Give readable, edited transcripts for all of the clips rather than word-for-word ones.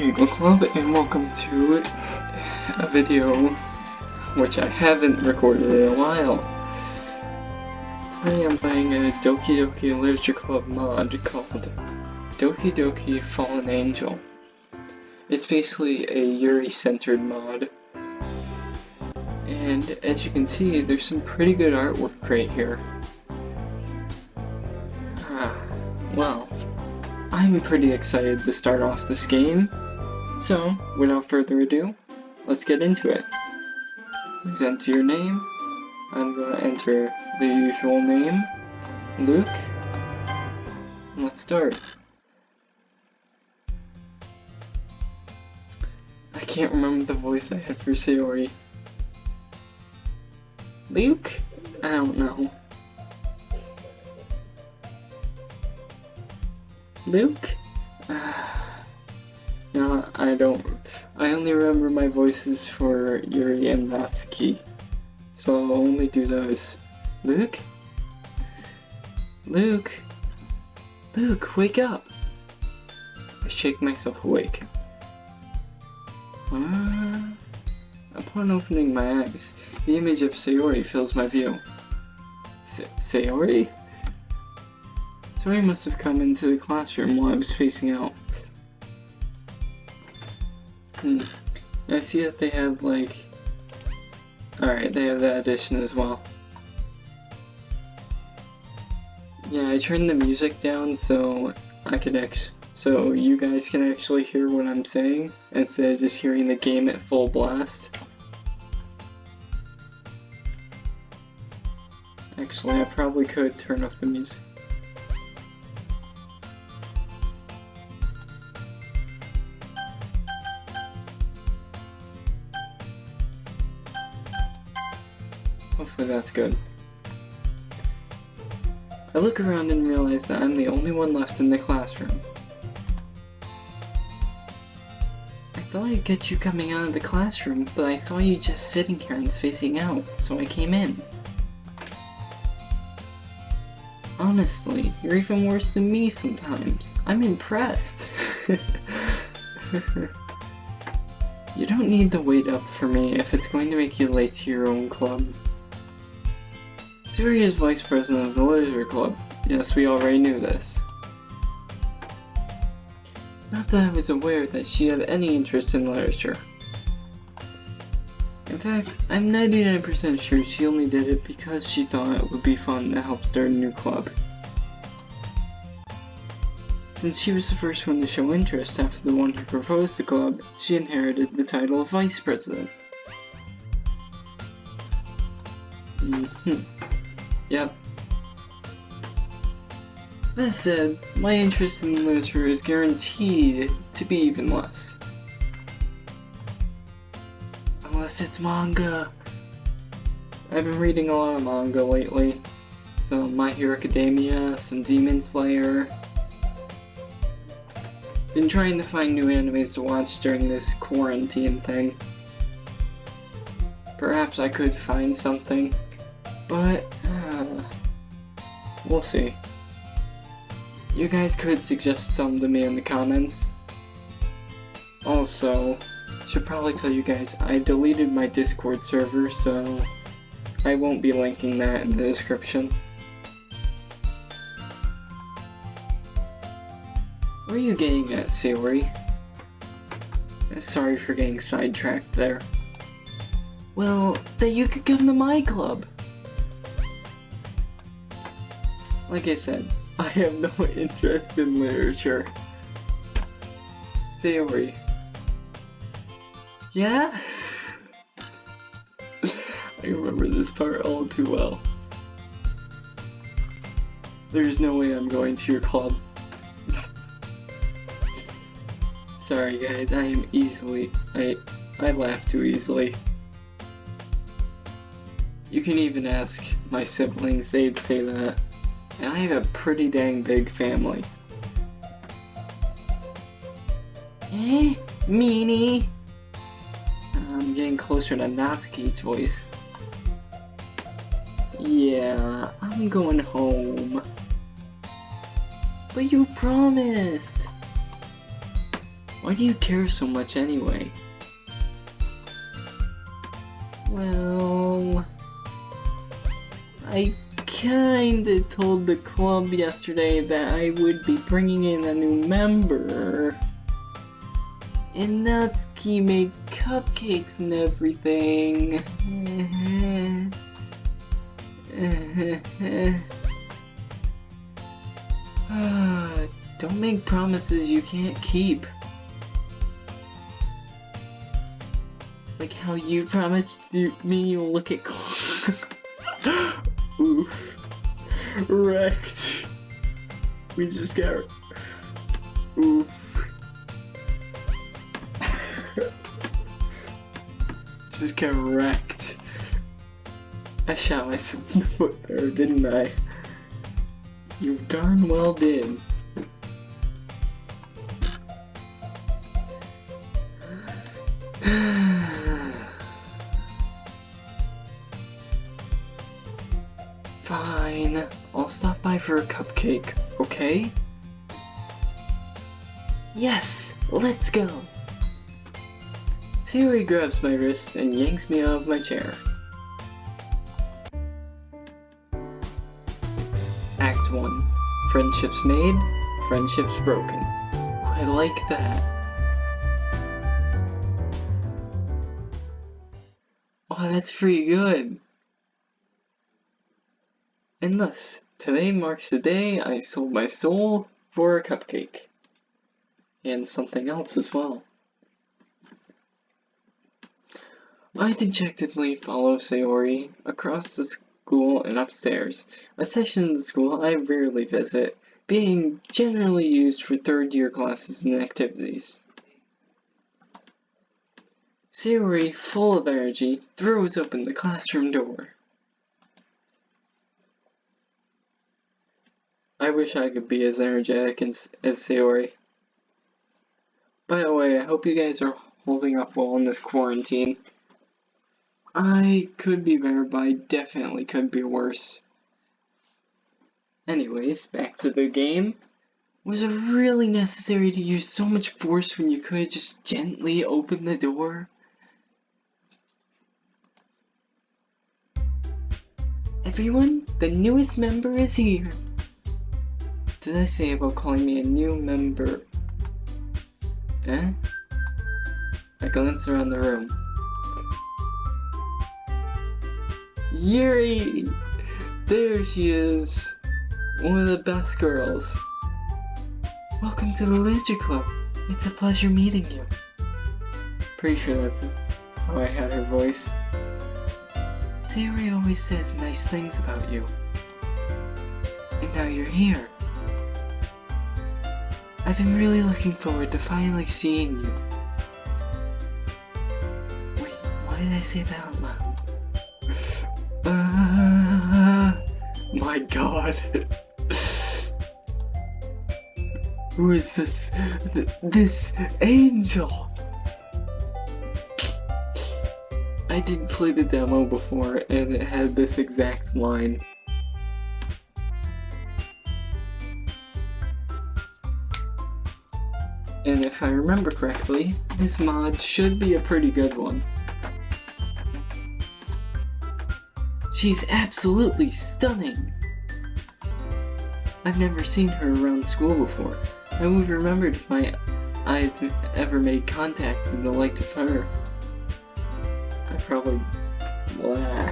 Eagle Club, and welcome to a video which I haven't recorded in a while. Today I'm playing a Doki Doki Literature Club mod called Doki Doki Fallen Angel. It's basically a Yuri-centered mod, and as you can see, there's some pretty good artwork right here. Well, I'm pretty excited to start off this game, so without further ado, let's get into it. Please enter your name. I'm going to enter the usual name, Luke. Let's start. I can't remember the voice I had for Sayori. Luke? I don't know. Luke? No, I don't. I only remember my voices for Yuri and Natsuki, so I'll only do those. Luke? Luke? Luke, wake up! I shake myself awake. Upon opening my eyes, the image of Sayori fills my view. Sayori? Sayori must have come into the classroom while I was facing out. I see that they have like... Alright, they have that addition as well. Yeah, I turned the music down so I could so you guys can actually hear what I'm saying instead of just hearing the game at full blast. Actually, I probably could turn off the music. Hopefully that's good. I look around and realize that I'm the only one left in the classroom. I thought I'd get you coming out of the classroom, but I saw you just sitting here and spacing out, so I came in. Honestly, you're even worse than me sometimes. I'm impressed. You don't need to wait up for me if it's going to make you late to your own club. Sayori is vice president of the Literature Club. Yes, we already knew this. Not that I was aware that she had any interest in literature. In fact, I'm 99% sure she only did it because she thought it would be fun to help start a new club. Since she was the first one to show interest after the one who proposed the club, she inherited the title of vice president. Yep. That said, my interest in literature is guaranteed to be even less. Unless it's manga. I've been reading a lot of manga lately. Some My Hero Academia, some Demon Slayer. Been trying to find new animes to watch during this quarantine thing. Perhaps I could find something, but we'll see. You guys could suggest some to me in the comments. Also, should probably tell you guys I deleted my Discord server, so I won't be linking that in the description. Where are you getting at, Sayori? Sorry for getting sidetracked there. Well, that you could come to my club. Like I said, I have no interest in literature. Sayori. Yeah? I remember this part all too well. There's no way I'm going to your club. Sorry guys, I am easily, I laugh too easily. You can even ask my siblings, they'd say that. And I have a pretty dang big family. Meanie! I'm getting closer to Natsuki's voice. Yeah, I'm going home. But you promised! Why do you care so much anyway? Well, I kinda told the club yesterday that I would be bringing in a new member. And Natsuki made cupcakes and everything. Don't make promises you can't keep. Like how you promised me you'll look at Oof. Wrecked. We just got... Oof. Just got wrecked. I shot myself in the foot there, didn't I? You darn well did. Fine, I'll stop by for a cupcake, okay? Yes, let's go! Sayori grabs my wrist and yanks me out of my chair. Act 1. Friendships made, friendships broken. I like that. Oh, that's pretty good. And thus, today marks the day I sold my soul for a cupcake. And something else as well. I dejectedly follow Sayori across the school and upstairs, a section of the school I rarely visit, being generally used for third-year classes and activities. Sayori, full of energy, throws open the classroom door. I wish I could be as energetic as Sayori. By the way, I hope you guys are holding up well in this quarantine. I could be better, but I definitely could be worse. Anyways, back to the game. Was it really necessary to use so much force when you could just gently open the door? Everyone, the newest member is here. Did I say about calling me a new member? Eh? I glanced around the room. Yuri! There she is! One of the best girls. Welcome to the Literature Club. It's a pleasure meeting you. Pretty sure that's how I had her voice. Sayori always says nice things about you. And now you're here. I've been really looking forward to finally seeing you. Wait, why did I say that out loud? My god. Who is this? This angel? I did play the demo before and it had this exact line. And if I remember correctly, this mod should be a pretty good one. She's absolutely stunning! I've never seen her around school before. I would have remembered if my eyes ever made contact with the like of her. I probably... blah.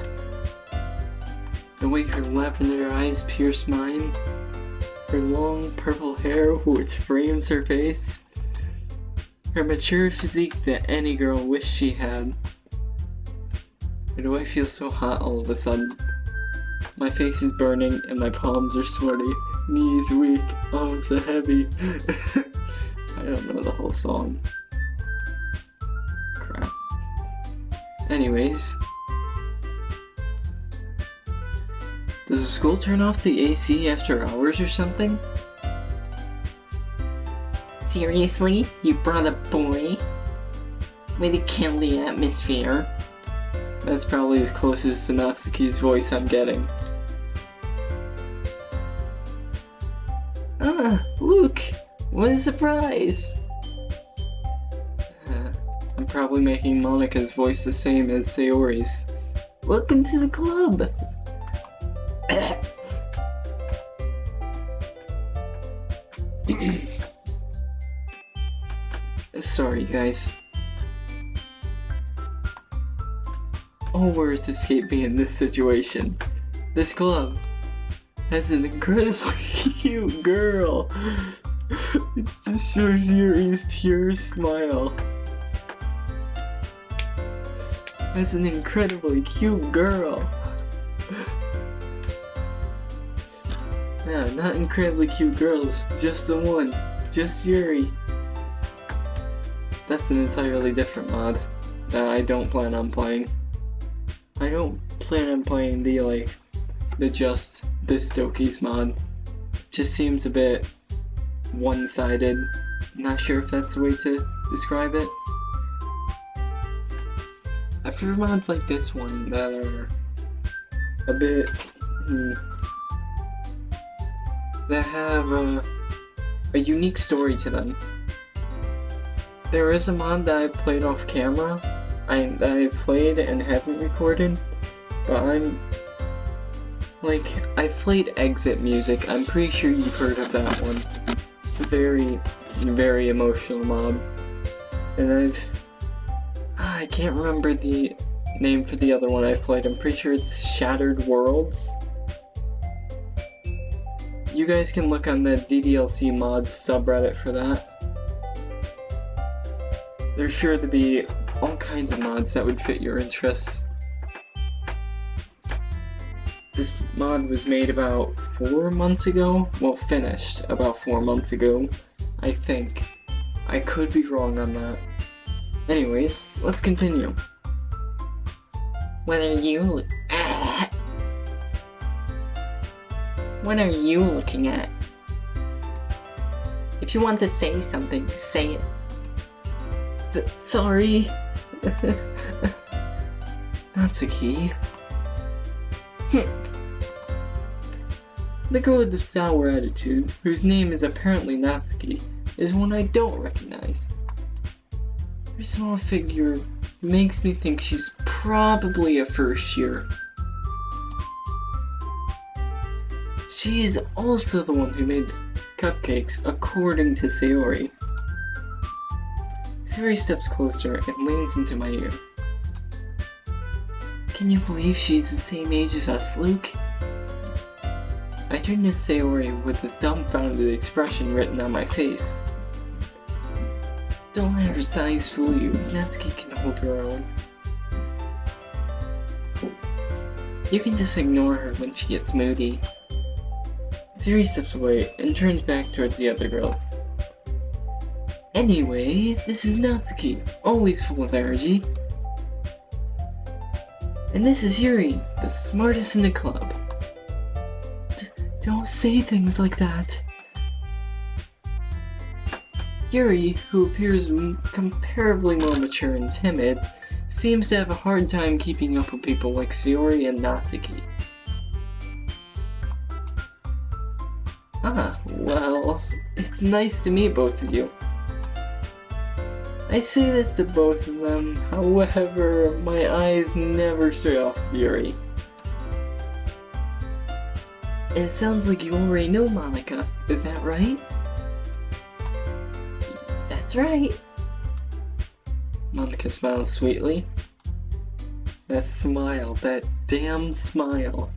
The way her lavender eyes pierce mine, her long purple hair which frames her face, her mature physique that any girl wished she had. Why do I feel so hot all of a sudden? My face is burning and my palms are sweaty, knees weak, arms are heavy. I don't know the whole song. Crap. Anyways. Does the school turn off the AC after hours or something? Seriously? You brought a boy? Way to kill the atmosphere. That's probably as close as to Natsuki's voice I'm getting. Ah, look! What a surprise! I'm probably making Monika's voice the same as Sayori's. Welcome to the club! Sorry, guys. All words escape me in this situation. This club has an incredibly cute girl. It just shows Yuri's pure smile. Has an incredibly cute girl. Yeah, not incredibly cute girls, just the one. Just Yuri. That's an entirely different mod that I don't plan on playing. I don't plan on playing the just this Doki's mod. Just seems a bit one-sided. Not sure if that's the way to describe it. I prefer mods like this one that are a bit that have a unique story to them. There is a mod that I played off camera, that I played and haven't recorded, but I played Exit Music. I'm pretty sure you've heard of that one. Very, very emotional mod. And I can't remember the name for the other one I played. I'm pretty sure it's Shattered Worlds. You guys can look on the DDLC mods subreddit for that. There's sure to be all kinds of mods that would fit your interests. This mod was made about 4 months ago. Well, finished about 4 months ago, I think. I could be wrong on that. Anyways, let's continue. What are you looking at? If you want to say something, say it. Sorry. Natsuki. The girl with the sour attitude, whose name is apparently Natsuki, is one I don't recognize. Her small figure makes me think she's probably a first year. She is also the one who made cupcakes, according to Sayori. Sayori steps closer and leans into my ear. Can you believe she's the same age as us, Luke? I turn to Sayori with a dumbfounded expression written on my face. Don't let her size fool you. Natsuki can hold her own. You can just ignore her when she gets moody. Sayori steps away and turns back towards the other girls. Anyway, this is Natsuki, always full of energy. And this is Yuri, the smartest in the club. Don't say things like that. Yuri, who appears comparably more mature and timid, seems to have a hard time keeping up with people like Sayori and Natsuki. Ah, well, it's nice to meet both of you. I say this to both of them, however, my eyes never stray off Yuri. It sounds like you already know Monika, is that right? That's right. Monika smiles sweetly. That smile, that damn smile.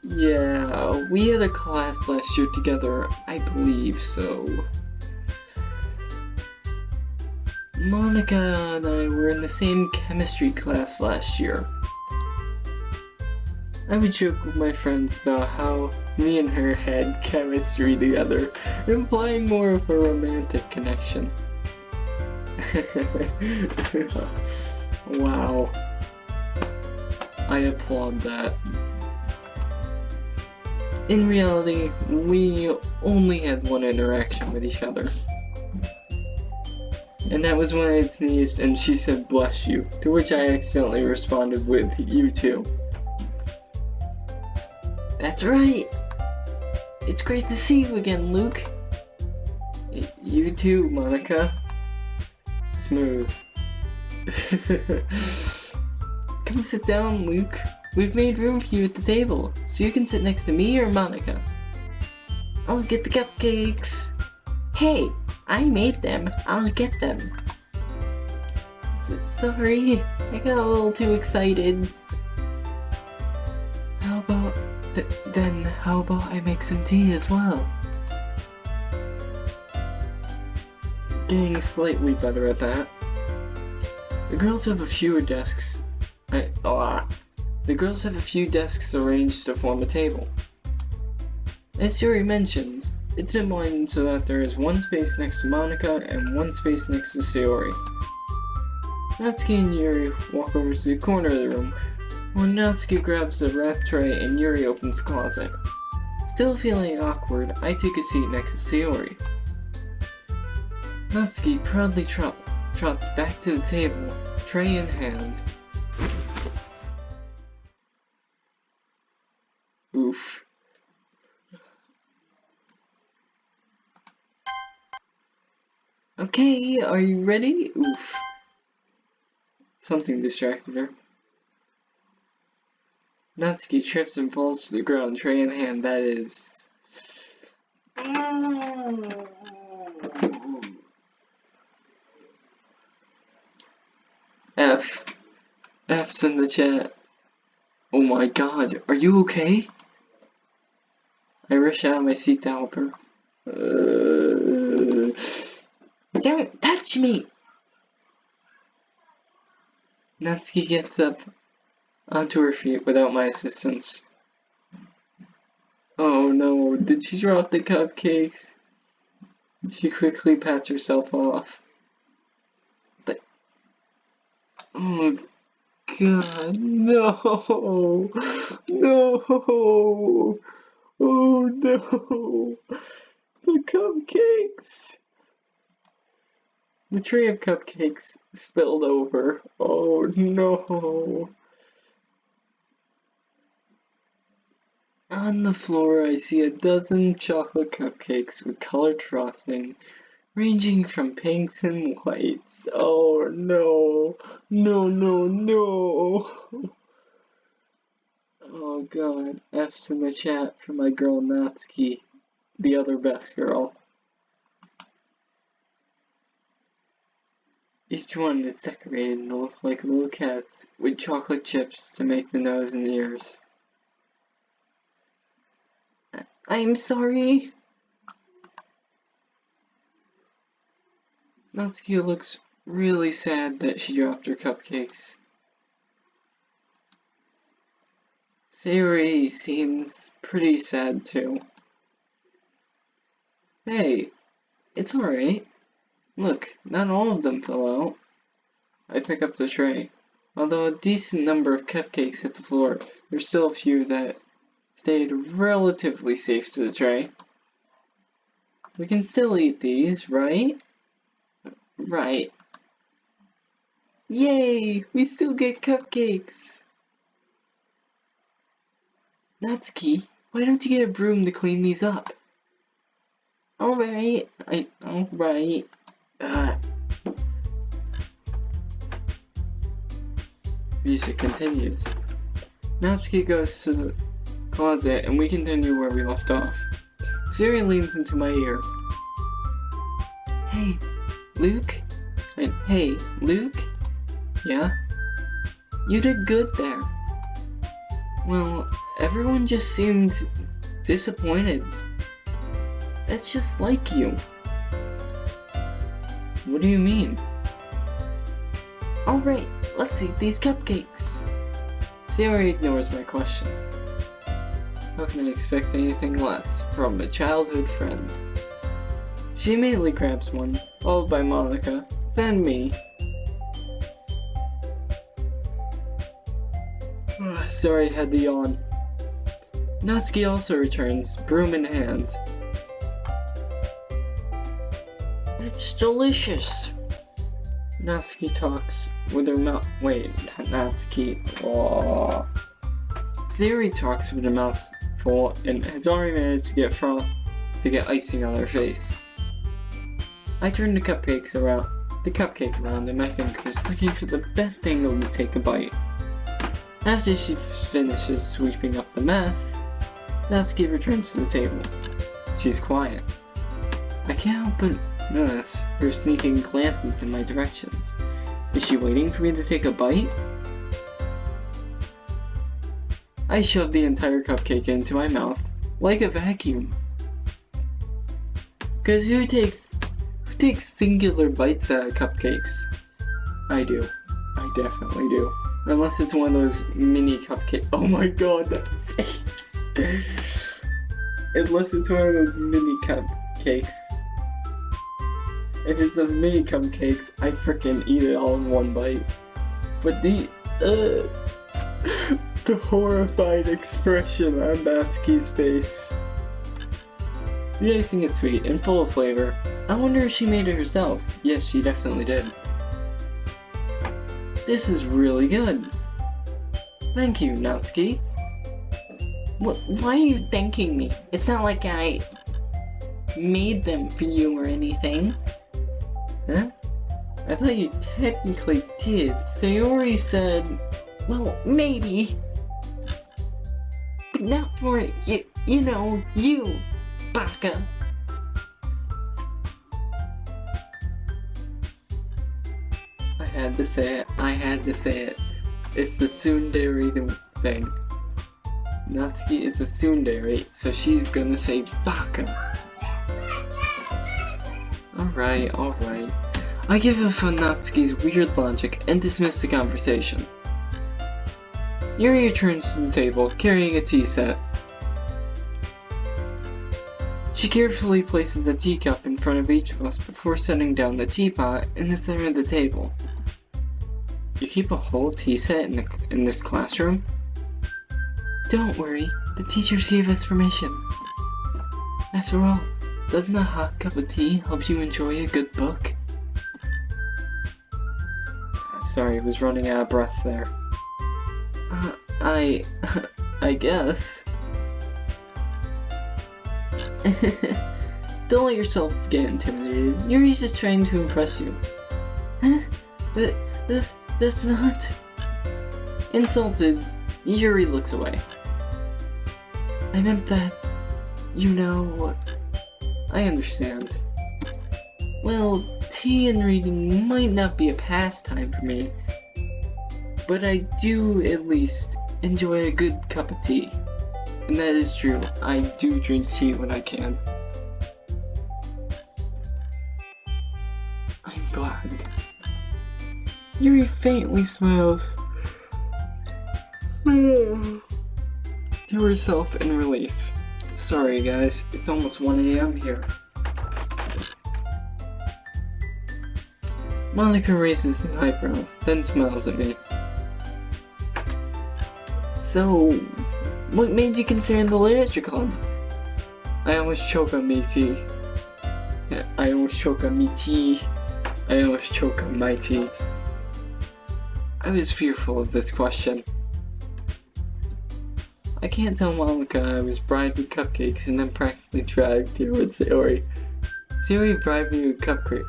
Yeah, we had a class last year together, I believe so. Monika and I were in the same chemistry class last year. I would joke with my friends about how me and her had chemistry together, implying more of a romantic connection. Wow. I applaud that. In reality, we only had one interaction with each other. And that was when I sneezed and she said bless you, to which I accidentally responded with you too. That's right! It's great to see you again, Luke. You too, Monica. Smooth. Come sit down, Luke. We've made room for you at the table, so you can sit next to me or Monica. I'll get the cupcakes. Hey, I made them. I'll get them. Sorry, I got a little too excited. How about how about I make some tea as well? Getting slightly better at that. The girls have a few desks. The girls have a few desks arranged to form a table. As Yuri mentions, it's been lined so that there is one space next to Monica and one space next to Sayori. Natsuki and Yuri walk over to the corner of the room, when Natsuki grabs the wrap tray and Yuri opens the closet. Still feeling awkward, I take a seat next to Sayori. Natsuki proudly trots back to the table, tray in hand. Oof. Okay, are you ready? Oof. Something distracted her. Natsuki trips and falls to the ground, tray in hand, that is... F's in the chat. Oh my god, are you okay? I rush out of my seat to help her. Don't touch me! Natsuki gets up onto her feet without my assistance. Oh no, did she drop the cupcakes? She quickly pats herself off. Oh god, no! No! Oh no! The cupcakes! The tray of cupcakes spilled over. Oh no! On the floor I see a dozen chocolate cupcakes with colored frosting, ranging from pinks and whites. Oh no! No, no, no! Oh god, F's in the chat for my girl Natsuki, the other best girl. Each one is decorated to look like little cats with chocolate chips to make the nose and ears. I'm sorry. Natsuki looks really sad that she dropped her cupcakes. Sayori seems pretty sad too. Hey, it's alright. Look, not all of them fell out. I pick up the tray. Although a decent number of cupcakes hit the floor, there's still a few that stayed relatively safe to the tray. We can still eat these, right? Right. Yay! We still get cupcakes! Natsuki, why don't you get a broom to clean these up? Alright. Alright. Music continues. Natsuki goes to the closet and we continue where we left off. Siri leans into my ear. Hey, Luke? Hey, Luke? Yeah? You did good there. Well, everyone just seemed disappointed. That's just like you. What do you mean? Alright, let's eat these cupcakes. Sayori ignores my question. How can I expect anything less from a childhood friend? She immediately grabs one, followed by Monica, then me. Sorry, had to yawn. Natsuki also returns, broom in hand. It's delicious. Natsuki talks with her mouth. Wait, Natsuki. Oh. Sayori talks with her mouth full and has already managed to get icing on her face. I turned the cupcake around in my fingers, looking for the best angle to take a bite. After she finishes sweeping up the mess, Natsuki returns to the table. She's quiet. I can't help but notice her sneaking glances in my directions. Is she waiting for me to take a bite? I shove the entire cupcake into my mouth, like a vacuum. Cause who takes singular bites out of cupcakes? I do. I definitely do. Unless it's one of those mini cupcakes. Oh my god, that face! Unless it's one of those mini cupcakes. If it's those mini cupcakes, I frickin' eat it all in one bite. But the horrified expression on Natsuki's face. The icing is sweet and full of flavor. I wonder if she made it herself. Yes, she definitely did. This is really good. Thank you, Natsuki. Why are you thanking me? It's not like I made them for you or anything. Huh? I thought you technically did. Sayori said, well, maybe. But not for, you know, you, baka. I had to say it. It's the tsundere thing. Natsuki is a tsundere, so she's gonna say baka. Alright. I give up on Natsuki's weird logic and dismiss the conversation. Yuri returns to the table, carrying a tea set. She carefully places a teacup in front of each of us before setting down the teapot in the center of the table. You keep a whole tea set in this classroom? Don't worry, the teachers gave us permission. After all, doesn't a hot cup of tea help you enjoy a good book? Sorry, I was running out of breath there. I guess. Don't let yourself get intimidated. Yuri's just trying to impress you. Huh? That's not... Insulted, Yuri looks away. I meant that, you know... I understand. Well, tea and reading might not be a pastime for me, but I do at least enjoy a good cup of tea. And that is true, I do drink tea when I can. I'm glad. Yuri faintly smiles to herself in relief. Sorry guys, it's almost 1 AM here. Monica raises an eyebrow, then smiles at me. So, what made you consider the literature club? I almost choke on me tea. I almost choke on my tea. I was fearful of this question. I can't tell Monica I was bribed with cupcakes and then practically dragged here with Sayori. Sayori bribed me with cupcakes,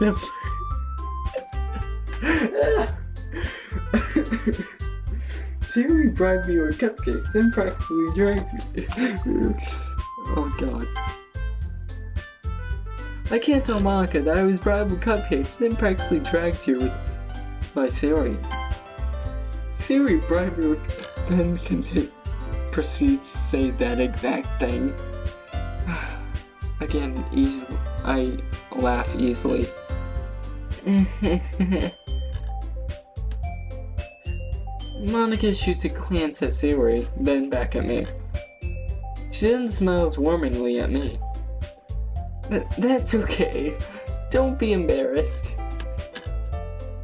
then Sayori bribed me with cupcakes, then practically dragged me. Oh god. I can't tell Monica that I was bribed with cupcakes, then practically dragged here by Sayori. Sayori bribed me with... then proceeds to say that exact thing. Again, I laugh easily. Monica shoots a glance at Sayori, then back at me. She then smiles warmingly at me. That's okay. Don't be embarrassed.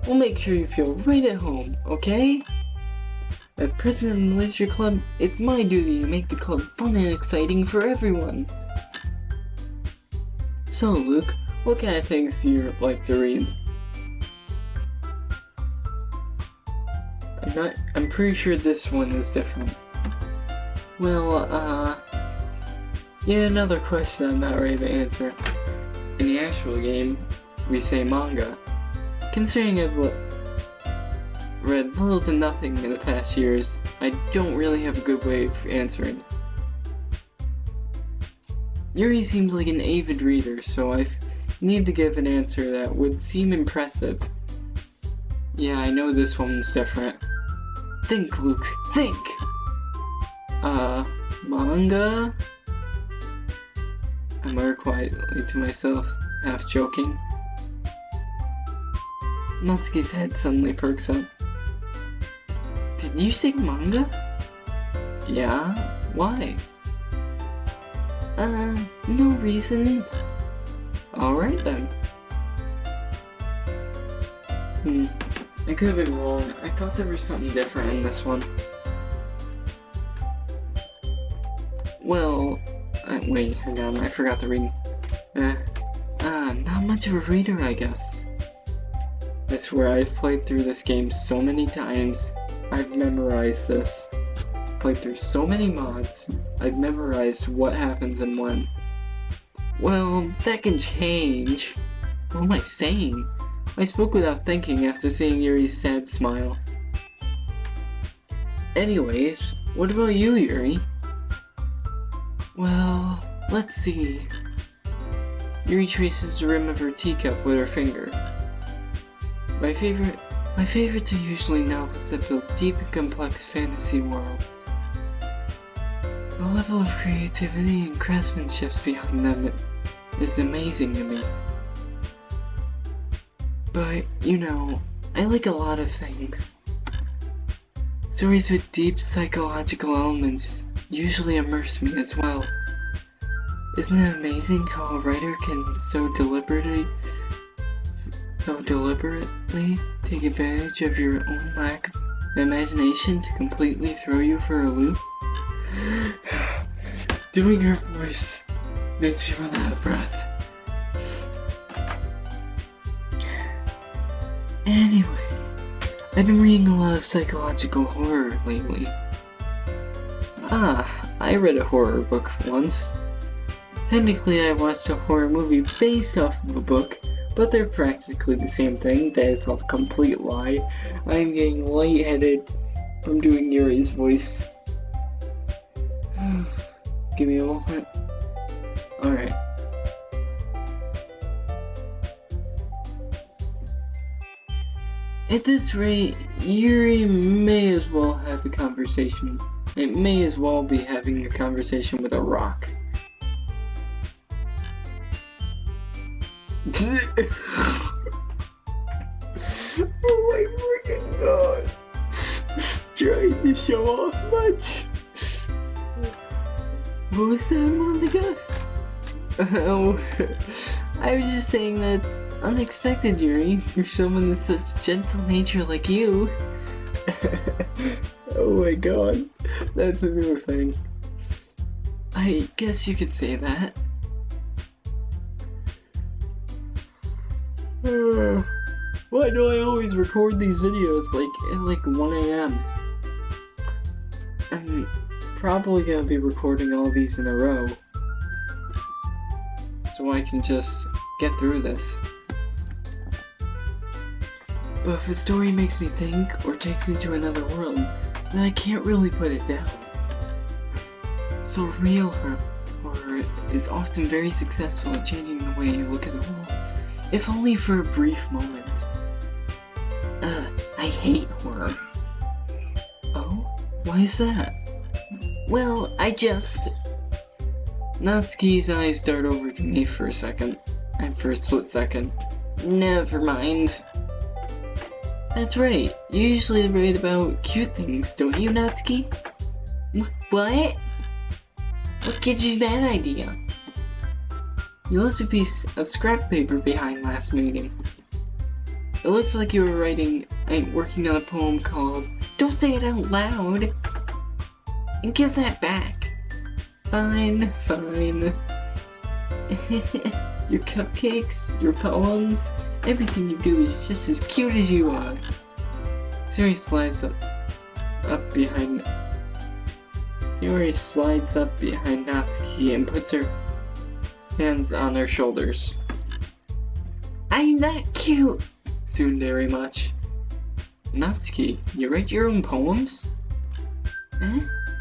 We'll make sure you feel right at home, okay? As president of the literature club, it's my duty to make the club fun and exciting for everyone. So, Luke, what kind of things do you like to read? I'm pretty sure this one is different. Well, yeah, another question I'm not ready to answer. In the actual game, we say manga. Considering I've read little to nothing in the past years, I don't really have a good way of answering. Yuri seems like an avid reader, so I need to give an answer that would seem impressive. Yeah, I know this one's different. Think, Luke, think! Manga? I mutter quietly to myself, half joking. Natsuki's head suddenly perks up. Did you say manga? Yeah? Why? No reason. Alright then. I could have been wrong. I thought there was something different in this one. Well, wait, hang on, I forgot to read. Not much of a reader, I guess. I swear, I've played through this game so many times. I've memorized this. Played through so many mods. I've memorized what happens and when. Well, that can change. What am I saying? I spoke without thinking after seeing Yuri's sad smile. Anyways, what about you, Yuri? Well, let's see. Yuri traces the rim of her teacup with her finger. My favorites are usually novels that build deep and complex fantasy worlds. The level of creativity and craftsmanship behind them is amazing to me. But, you know, I like a lot of things. Stories with deep psychological elements usually immerse me as well. Isn't it amazing how a writer can so deliberately take advantage of your own lack of imagination to completely throw you for a loop? Doing her voice makes me run out of breath. Anyway, I've been reading a lot of psychological horror lately. I read a horror book once. Technically, I watched a horror movie based off of a book, but they're practically the same thing. That is a complete lie. I'm getting lightheaded from doing Yuri's voice. Give me a moment. Alright. At this rate, Yuri may as well have a conversation. It may as well be having a conversation with a rock. Oh my freaking god. Trying to show off much. What was that, Monica? Oh, I was just saying that's unexpected, Yuri, for someone with such gentle nature like you. Oh my god, that's a new thing. I guess you could say that. Why do I always record these videos at 1 AM? I'm probably gonna be recording all these in a row, so I can just get through this. But if a story makes me think or takes me to another world, then I can't really put it down. So real horror is often very successful at changing the way you look at the world, if only for a brief moment. I hate horror. Oh? Why is that? Well, Natsuki's eyes dart over to me for a second. And for a split second. Never mind. That's right, you usually write about cute things, don't you, Natsuki? What? What gives you that idea? You left a piece of scrap paper behind last meeting. It looks like you were working on a poem called Don't Say It Out Loud! And give that back. Fine, fine. Your cupcakes, your poems, everything you do is just as cute as you are. Sayori slides up behind Natsuki and puts her hands on her shoulders. I'm not cute. Tsundere much. Natsuki, you write your own poems? Huh?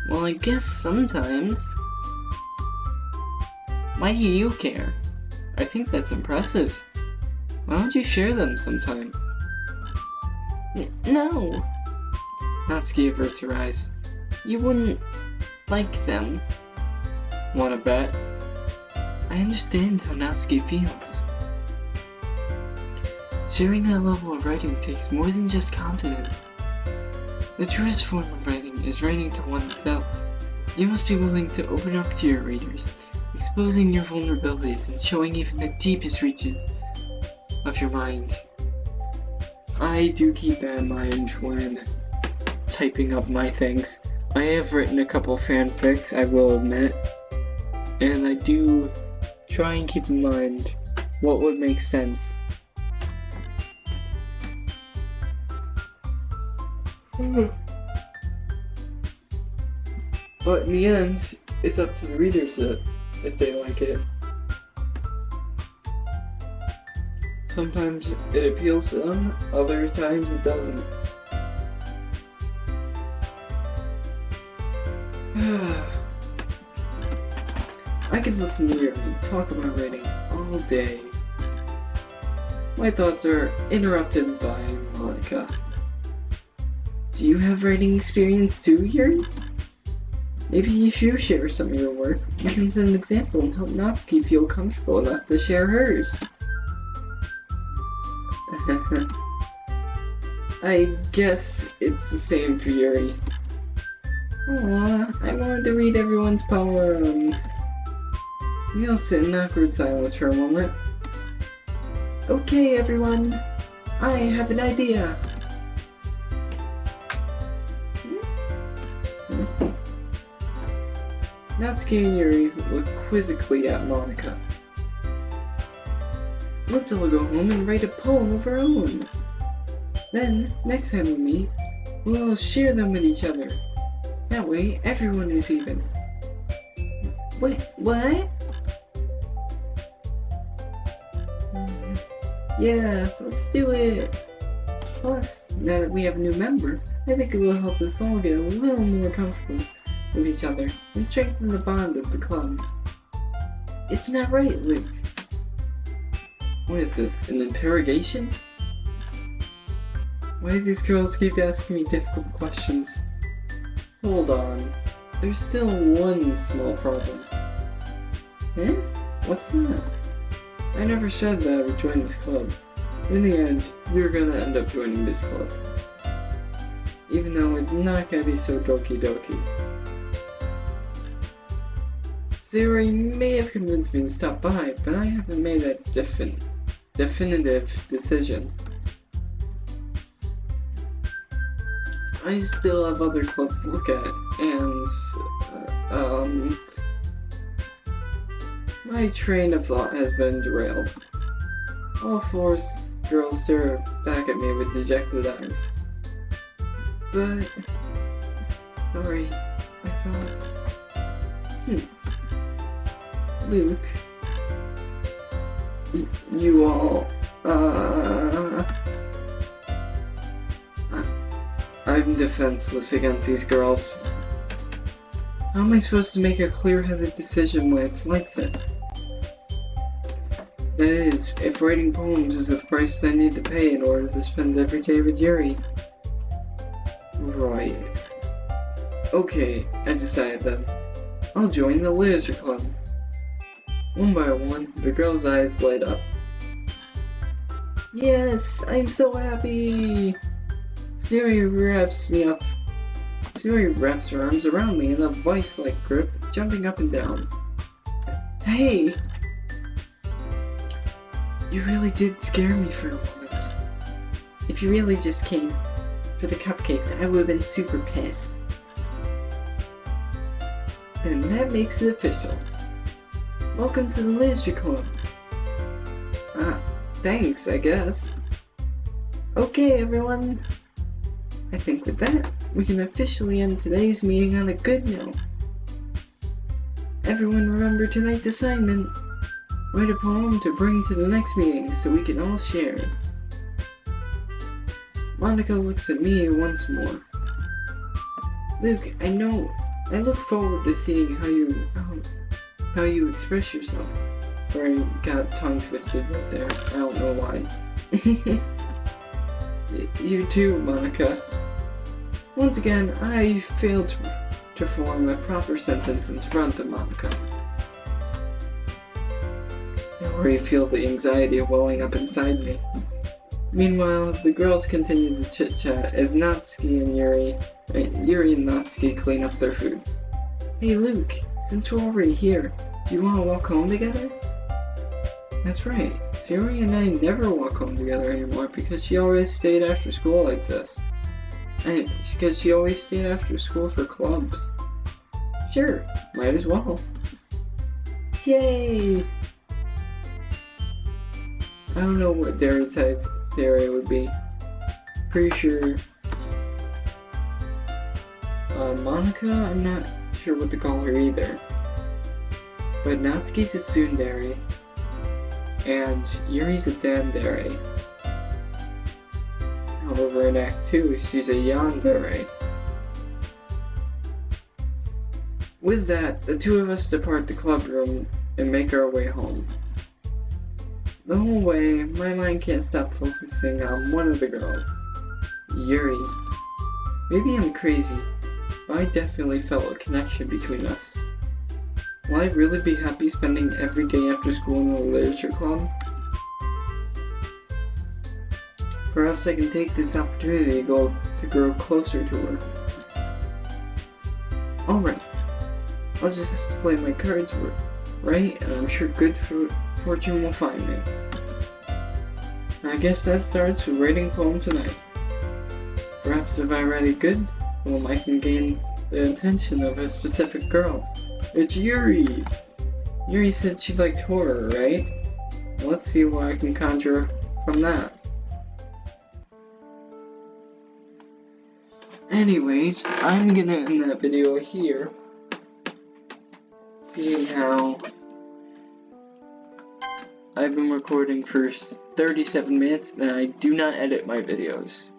Well, I guess sometimes. Why do you care? I think that's impressive. Why don't you share them sometime? No. Natsuki averts her eyes. You wouldn't like them. Wanna bet? I understand how Natsuki feels. Sharing that level of writing takes more than just confidence. The truest form of writing is writing to oneself. You must be willing to open up to your readers, exposing your vulnerabilities and showing even the deepest reaches of your mind. I do keep that in mind when typing up my things. I have written a couple fanfics, I will admit, and I do try and keep in mind what would make sense. But in the end, it's up to the readers if they like it. Sometimes it appeals to them, other times it doesn't. I could listen to you talk about writing all day. My thoughts are interrupted by Monica. Do you have writing experience too, Yuri? Maybe you should share some of your work. You can set an example and help Natsuki feel comfortable enough to share hers. I guess it's the same for Yuri. Aw, I wanted to read everyone's poems. We all sit in awkward silence for a moment. Okay, everyone. I have an idea. Natsuki and Yuri look quizzically at Monica. Let's all go home and write a poem of our own. Then, next time we meet, we'll all share them with each other. That way, everyone is even. Wait, what? Yeah, let's do it. Plus, now that we have a new member, I think it will help us all get a little more comfortable with each other and strengthen the bond of the club. Isn't that right, Luke? What is this, an interrogation? Why do these girls keep asking me difficult questions? Hold on, there's still one small problem. Eh? What's that? I never said that I would join this club. In the end, you're gonna end up joining this club. Even though it's not gonna be so Doki Doki. Siri may have convinced me to stop by, but I haven't made a definitive decision. I still have other clubs to look at, and my train of thought has been derailed. All four girls stare back at me with dejected eyes. But, sorry, I thought... Luke, you all, I'm defenseless against these girls. How am I supposed to make a clear-headed decision when it's like this? That is, if writing poems is the price I need to pay in order to spend every day with Yuri. Right. Okay, I decided then. I'll join the literature club. One by one, the girl's eyes light up. Yes, I'm so happy! Siri wraps me up. Siri wraps her arms around me in a vice-like grip, jumping up and down. Hey! You really did scare me for a moment. If you really just came for the cupcakes, I would have been super pissed. And that makes it official. Welcome to the Literature Club. Thanks, I guess. Okay, everyone. I think with that, we can officially end today's meeting on a good note. Everyone remember tonight's assignment. Write a poem to bring to the next meeting so we can all share it. Monica looks at me once more. Luke, I look forward to seeing how you express yourself. Sorry, got tongue twisted right there. I don't know why. You too, Monica. Once again, I failed to form a proper sentence in front of Monica. I already feel the anxiety welling up inside me. Meanwhile, the girls continue to chit-chat as Natsuki and Yuri and Natsuki clean up their food. Hey Luke, since we're already here, do you want to walk home together? That's right, Yuri and I never walk home together anymore because she always stayed after school like this. And because she always stayed after school for clubs. Sure, might as well. Yay! I don't know what dairy type Sarah would be. Pretty sure Monica, I'm not sure what to call her either. But Natsuki's a tsundere, and Yuri's a dandere. However, in Act 2, she's a yandere. With that, the two of us depart the club room and make our way home. The whole way, my mind can't stop focusing on one of the girls, Yuri. Maybe I'm crazy, but I definitely felt a connection between us. Will I really be happy spending every day after school in the literature club? Perhaps I can take this opportunity to grow closer to her. Alright, I'll just have to play my cards right, and I'm sure good fortune will find me. I guess that starts with writing a poem tonight. Perhaps if I write it good, I can gain the attention of a specific girl. It's Yuri! Yuri said she liked horror, right? Well, let's see what I can conjure from that. Anyways, I'm gonna end that video here. Seeing how I've been recording for 37 minutes and I do not edit my videos.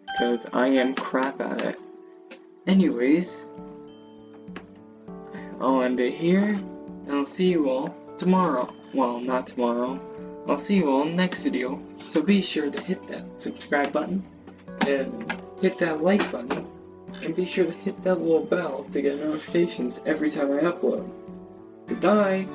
Because I am crap at it. Anyways, I'll end it here, and I'll see you all tomorrow. Well, not tomorrow. I'll see you all in the next video. So be sure to hit that subscribe button, and hit that like button, and be sure to hit that little bell to get notifications every time I upload. Goodbye!